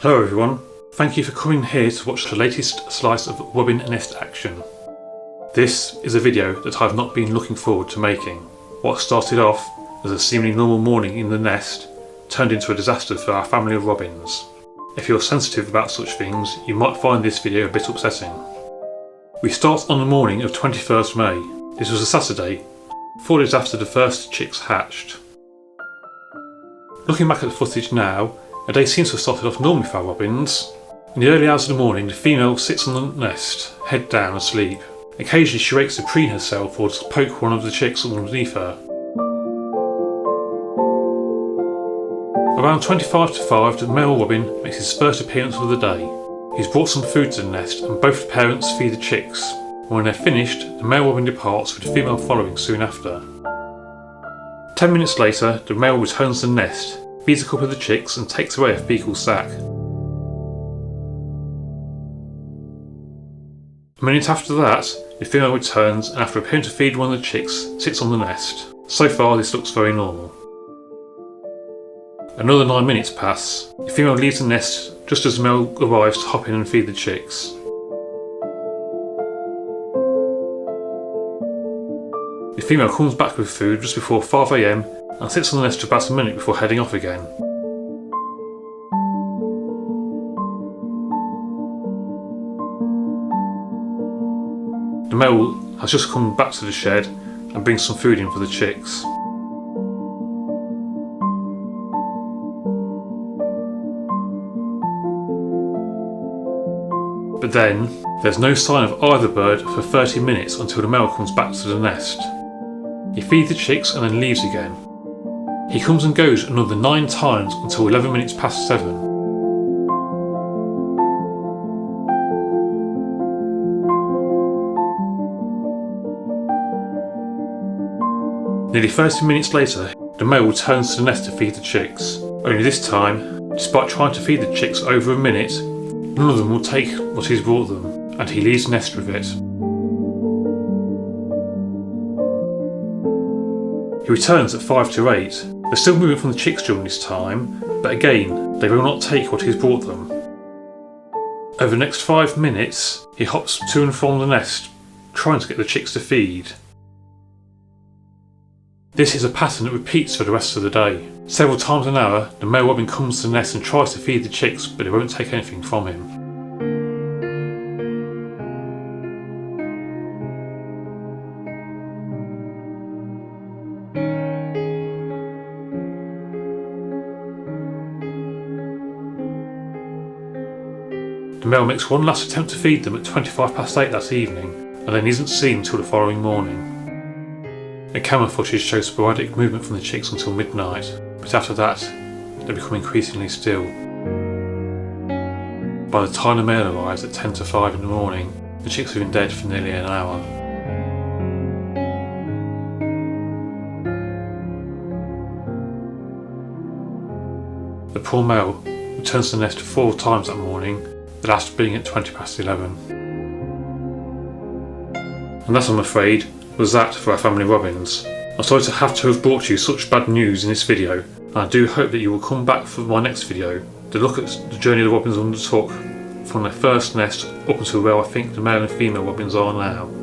Hello everyone, thank you for coming here to watch the latest slice of robin nest action. This is a video that I've not been looking forward to making. What started off as a seemingly normal morning in the nest turned into a disaster for our family of robins. If you're sensitive about such things, you might find this video a bit upsetting. We start on the morning of 21st May. This was a Saturday, 4 days after the first chicks hatched. Looking back at the footage now, a day seems to have started off normally for our robins. In the early hours of the morning, the female sits on the nest, head down, asleep. Occasionally she wakes to preen herself or to poke one of the chicks underneath her. Around 5 to 5, the male robin makes his first appearance of the day. He's brought some food to the nest and both the parents feed the chicks. When they're finished, the male robin departs with the female following soon after. 10 minutes later, the male returns to the nest, feeds a couple of the chicks and takes away a fecal sac. A minute after that, the female returns and after appearing to feed one of the chicks, sits on the nest. So far this looks very normal. Another 9 minutes pass. The female leaves the nest just as the male arrives to hop in and feed the chicks. The female comes back with food just before 5 AM and sits on the nest for about a minute before heading off again. The male has just come back to the shed and brings some food in for the chicks. But then, there's no sign of either bird for 30 minutes until the male comes back to the nest. He feeds the chicks and then leaves again. He comes and goes another 9 times until 11 minutes past 7. Nearly 30 minutes later, the male returns to the nest to feed the chicks. Only this time, despite trying to feed the chicks over a minute, none of them will take what he's brought them, and he leaves the nest with it. He returns at 5 to 8. They're still moving from the chicks during this time, but again, they will not take what he's brought them. Over the next 5 minutes, he hops to and from the nest, trying to get the chicks to feed. This is a pattern that repeats for the rest of the day. Several times an hour, the male robin comes to the nest and tries to feed the chicks, but they won't take anything from him. The male makes one last attempt to feed them at 25 past 8 that evening, and then isn't seen until the following morning. The camera footage shows sporadic movement from the chicks until midnight, but after that, they become increasingly still. By the time the male arrives at 10 to 5 in the morning, the chicks have been dead for nearly an hour. The poor male returns to the nest 4 times that morning, the last being at 20 past 11. And that, I'm afraid, was that for our family of robins. I'm sorry to have brought you such bad news in this video, and I do hope that you will come back for my next video to look at the journey the robins undertook from their first nest up until where I think the male and female robins are now.